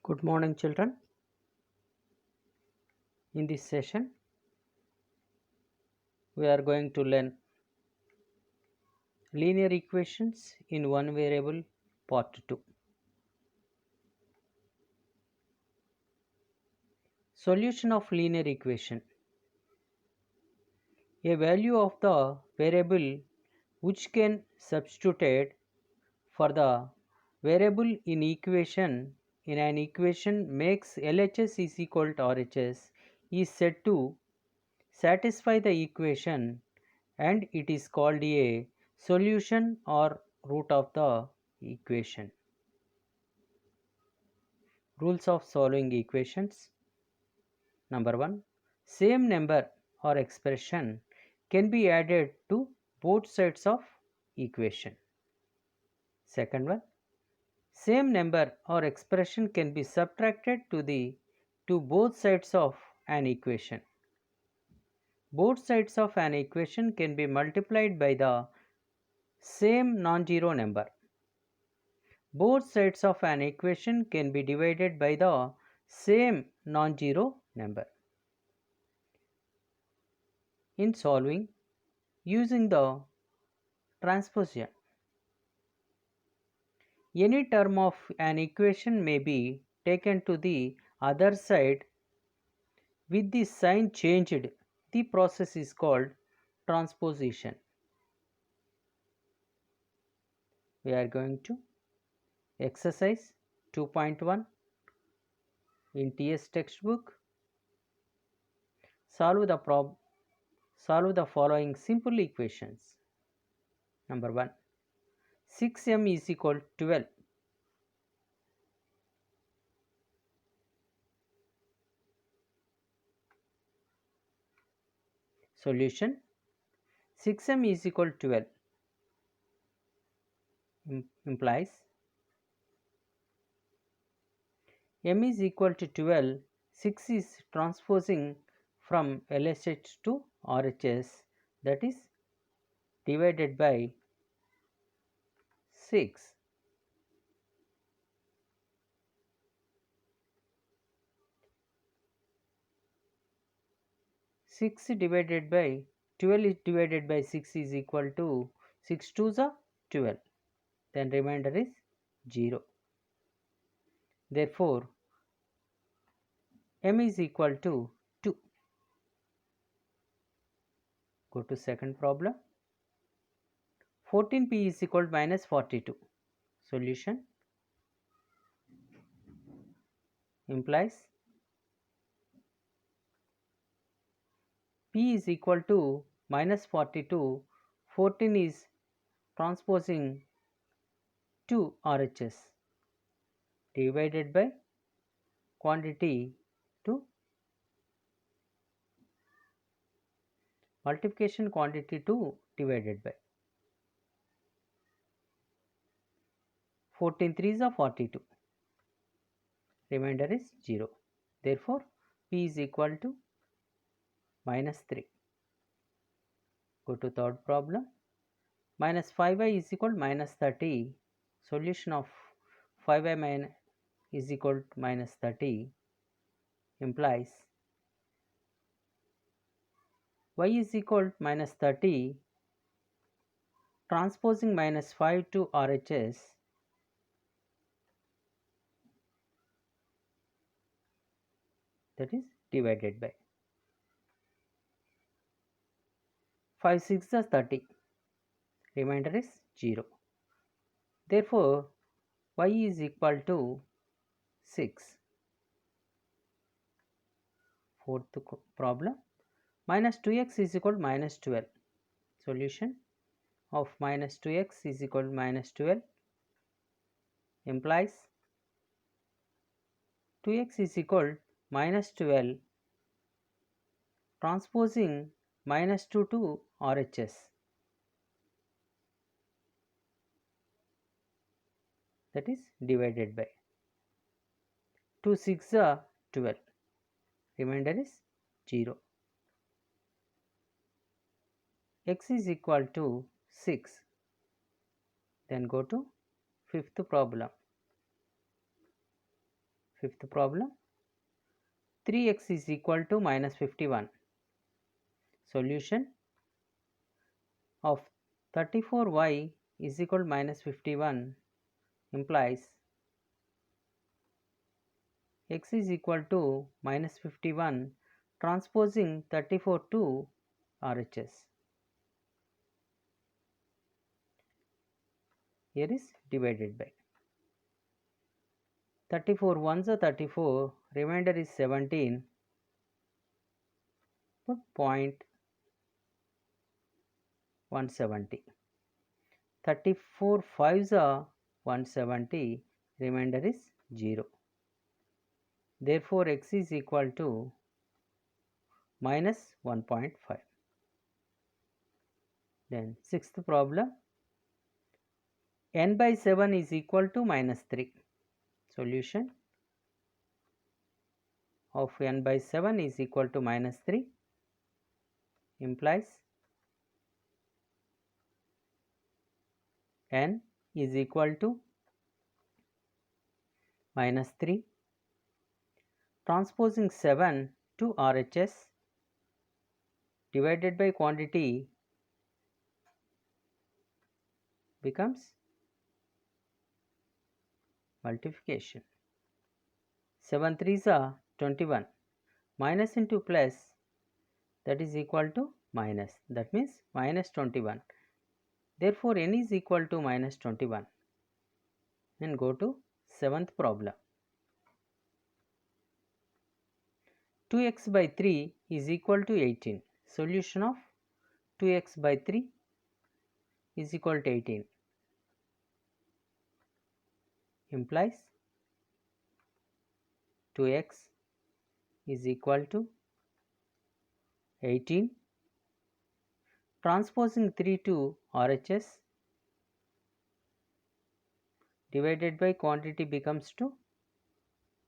Good morning, children. In this session, we are going to learn linear equations in one variable part 2. Solution of linear equation. A value of the variable which can substituted for the variable in an equation makes LHS is equal to RHS is said to satisfy the equation, and it is called a solution or root of the equation. Rules of solving equations. Number 1. Same number or expression can be added to both sides of equation. Second one. Same number or expression can be subtracted to both sides of an equation. Both sides of an equation can be multiplied by the same non-zero number. Both sides of an equation can be divided by the same non-zero number. In solving, using the transposition, any term of an equation may be taken to the other side with the sign changed. The process is called transposition. We are going to exercise 2.1 in TS textbook. Solve the following simple equations. Number 1. 6m is equal to 12. Solution. 6m is equal to 12 implies m is equal to 12. 6 is transposing from LHS to RHS, that is divided by 6. Six divided by 12 is divided by 6 is equal to 6 2s are 12. Then remainder is 0. Therefore, m is equal to 2. Go to second problem. 14p is equal to minus 42. Solution implies p is equal to minus 42. 14 is transposing to RHS divided by quantity to multiplication quantity to divided by 14 3s are 42. Remainder is 0. Therefore, p is equal to minus 3. Go to third problem. Minus 5y is equal to minus 30. Solution of 5y is equal to minus 30 implies y is equal to minus 30 transposing minus 5 to RHS that is divided by 5 6 is 30. Remainder is 0. Therefore, y is equal to 6. Fourth problem. Minus 2x is equal to minus 12. Solution of minus 2x is equal to minus 12 implies 2x is equal to minus 12 transposing minus 2 to RHS that is divided by 2 6 are 12. Remainder is 0. X is equal to 6. Then go to fifth problem. Fifth problem, 3x is equal to minus 51. Solution of 34y is equal to minus 51 implies x is equal to minus 51 transposing 34 to RHS. Here is divided by 34 ones are 34, remainder is 17, put 0.170. 34 fives are 170, remainder is 0. Therefore, x is equal to minus 1.5. Then sixth problem, n by 7 is equal to minus 3. Solution of n by 7 is equal to minus 3 implies n is equal to minus 3 transposing 7 to RHS divided by quantity becomes multiplication. 7 threes are 21, minus into plus, that is equal to minus, that means minus 21. Therefore, n is equal to minus 21. Then go to seventh problem. 2x by 3 is equal to 18. Solution of 2x by 3 is equal to 18 implies 2x is equal to 18 transposing 3 to RHS divided by quantity becomes to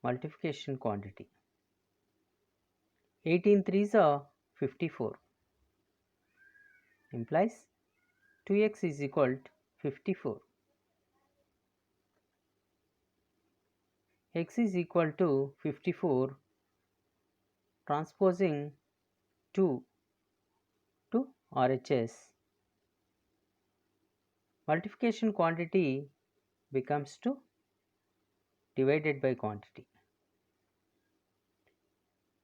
multiplication quantity. 18 threes are 54 implies 2x is equal to 54. X is equal to 54 transposing 2 to RHS. Multiplication quantity becomes to divided by quantity.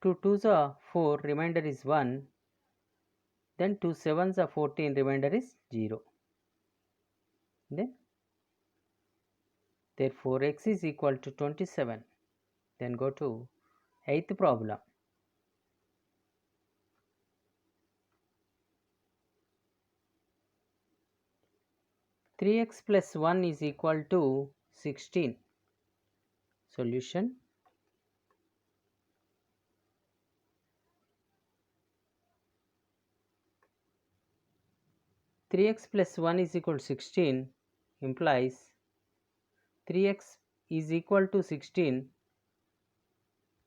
2 2s are 4, remainder is 1. Then 2 7s are 14, remainder is 0. Then therefore x is equal to 27. Then go to eighth problem. 3x plus 1 is equal to 16. Solution. Three x plus 1 is equal to 16 implies 3x is equal to 16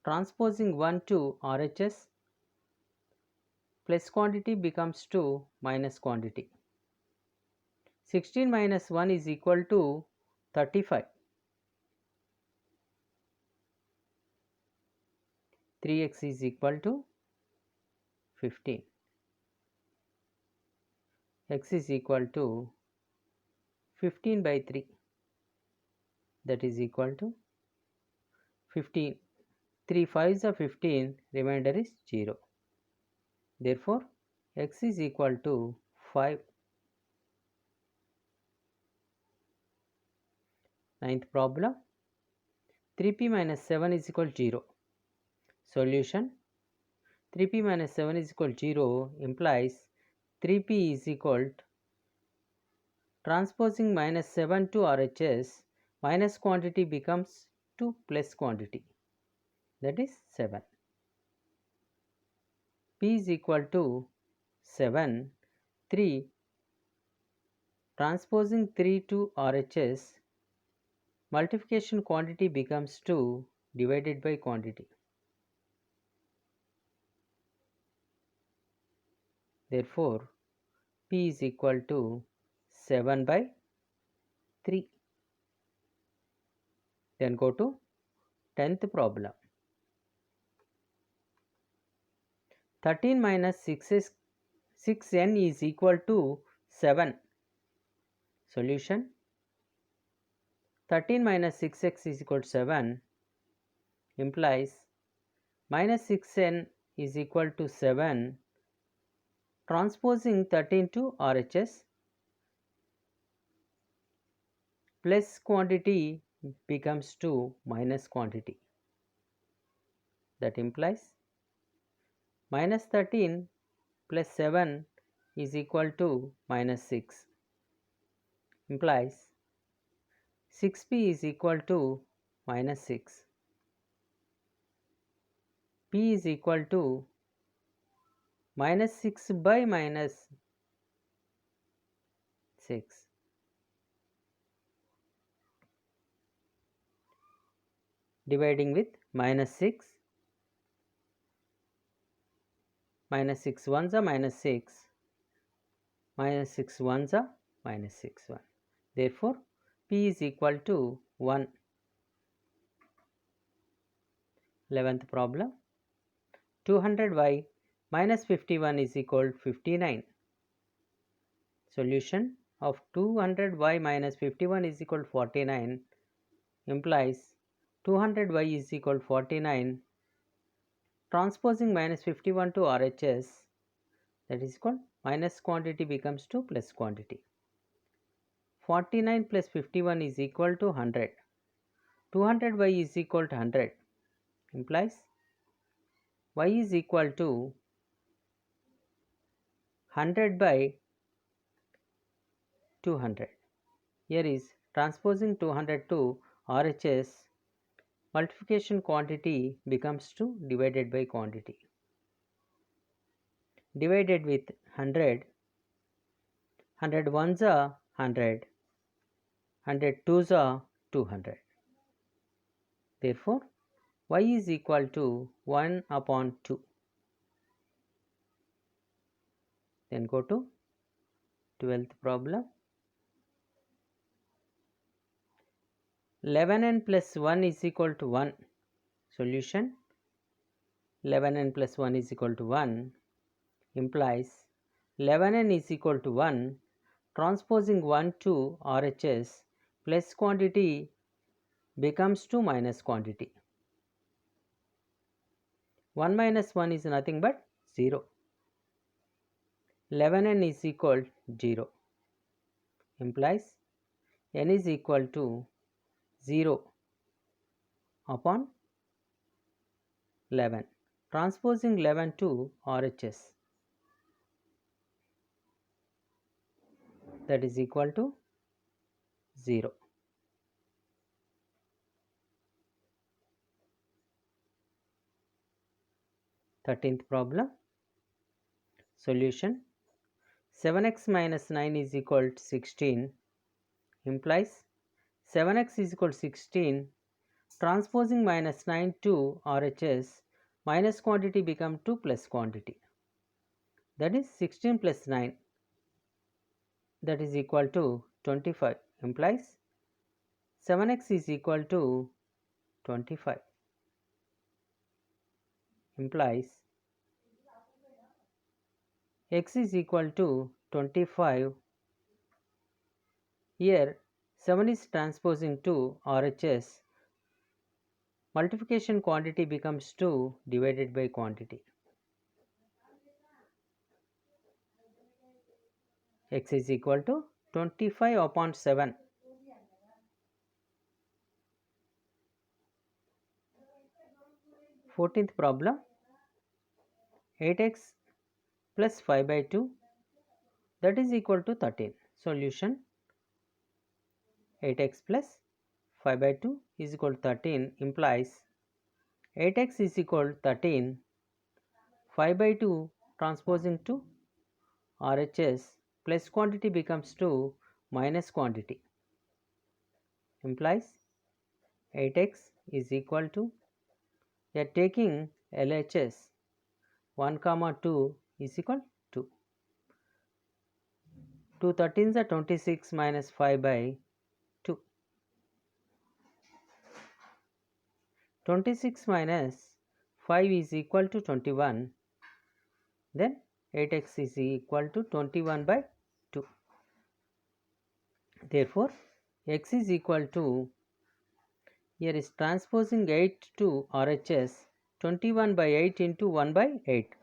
transposing 1 to RHS plus quantity becomes to minus quantity. 16 minus 1 is equal to 35. 3x is equal to 15. X is equal to 15 by 3, that is equal to 15. 3 5s are 15, remainder is 0. Therefore, x is equal to 5. Ninth problem, 3p minus 7 is equal to 0. Solution, 3p minus 7 is equal to 0 implies 3p is equal to transposing minus 7 to RHS, minus quantity becomes to plus quantity, that is 7. P is equal to 7, 3 transposing 3 to RHS, multiplication quantity becomes 2 divided by quantity. Therefore, P is equal to 7 by 3. Then go to 10th problem. 13 minus 6n is equal to 7. Solution: 13 minus 6x is equal to 7 implies minus 6n is equal to 7. Transposing 13 to RHS, plus quantity becomes to minus quantity. That implies minus 13 plus 7 is equal to minus 6, implies 6p is equal to minus 6. P is equal to minus 6 by minus 6. Dividing with minus 6, minus 6 ones are minus 6, minus 6 ones are minus 6 1. Therefore, P is equal to 1. 11th problem. 200y minus 51 is equal to 59. Solution of 200y minus 51 is equal to 49 implies 200y is equal to 49. Transposing minus 51 to RHS, that is equal minus quantity becomes to plus quantity. 49 plus 51 is equal to 100. 200y is equal to 100 implies y is equal to 100 by 200. Here is transposing 200 to RHS, multiplication quantity becomes to divided by quantity. Divided with 100, 100 ones are 100, 100 twos are 200. Therefore, y is equal to 1 upon 2. Then go to 12th problem. 11n plus 1 is equal to 1. Solution: 11n plus 1 is equal to 1 implies 11n is equal to 1. Transposing 1 to RHS, plus quantity becomes to minus quantity. 1 minus 1 is nothing but 0. 11n is equal to 0 implies n is equal to 0 upon 11. Transposing 11 to RHS, that is equal to 0. 13th problem. Solution: 7x minus 9 is equal to 16 implies 7x is equal to 16. Transposing minus 9 to RHS, minus quantity become to plus quantity. That is 16 plus 9, that is equal to 25 implies 7x is equal to 25 implies x is equal to 25. Here 7 is transposing to RHS, multiplication quantity becomes 2 divided by quantity. X is equal to 25 upon 7. 14th problem. 8x plus 5 by 2, that is equal to 13. Solution: 8x plus 5 by 2 is equal to 13 implies 8x is equal to 13. 5 by 2 transposing to RHS, plus quantity becomes to minus quantity implies 8x is equal to, we are taking LHS, 1 comma 2 is equal to 2 13s are 26 minus 5 by 2. 26 minus 5 is equal to 21. Then 8x is equal to 21 by 2. Therefore, x is equal to, here is transposing 8 to RHS, 21 by 8 into 1 by 8.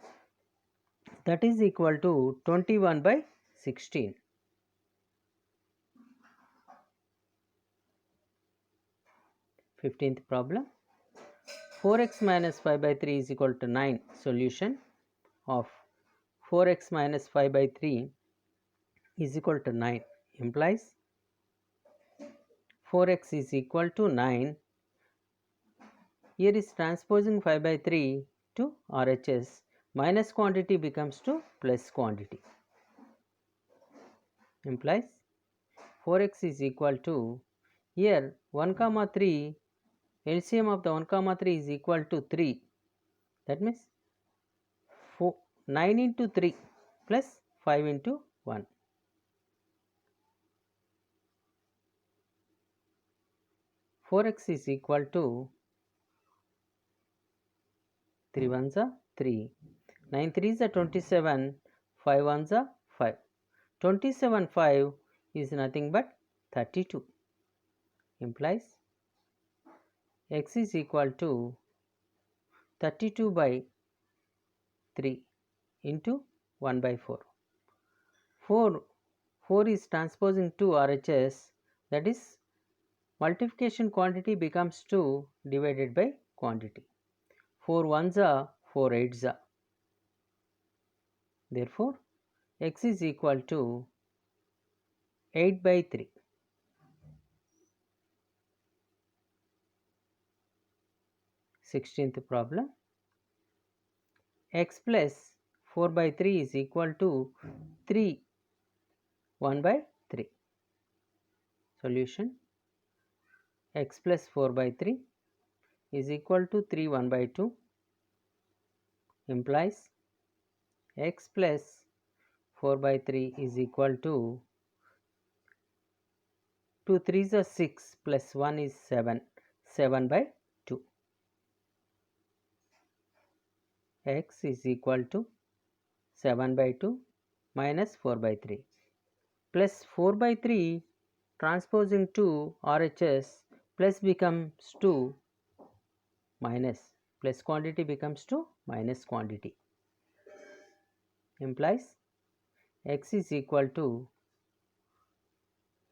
That is equal to 21 by 16. 15th problem. 4x minus 5 by 3 is equal to 9. Solution of 4x minus 5 by 3 is equal to 9 implies 4x is equal to 9. Here is transposing 5 by 3 to RHS. Minus quantity becomes to plus quantity. Implies 4x is equal to, here 1 comma 3, LCM of the 1 comma 3 is equal to 3. That means 9 into 3 plus 5 into 1. 4x is equal to 3 ones are 3, 9 3s are 27, 5 ones are 5. 27 5 is nothing but 32. Implies x is equal to 32 by 3 into 1 by 4. 4 is transposing 2 RHS, that is multiplication quantity becomes 2 divided by quantity. 4 ones are 4 eights are. Therefore, x is equal to 8 by 3. 16th problem. X plus 4 by 3 is equal to 3 1 by 3. Solution: x plus 4 by 3 is equal to 3 1 by 2 implies x plus 4 by 3 is equal to 2 3s are 6 plus 1 is 7, 7 by 2. X is equal to 7 by 2 minus 4 by 3 plus 4 by 3 transposing 2 RHS plus becomes 2 minus plus quantity becomes to minus quantity implies x is equal to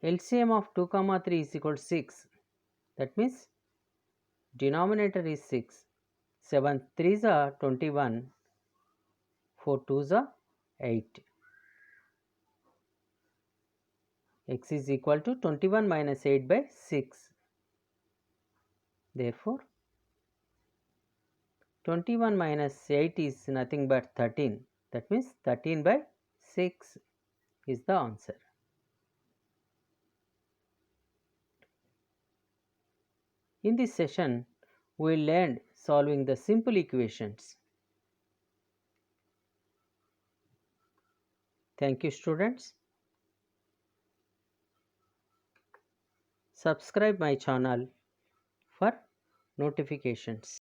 LCM of 2 comma 3 is equal to 6. That means denominator is 6. 7 3s are 21, 4 2s are 8. X is equal to 21 minus 8 by 6. Therefore, 21 minus 8 is nothing but 13. That means 13 by 6 is the answer. In this session, we learned solving the simple equations. Thank you, students. Subscribe my channel for notifications.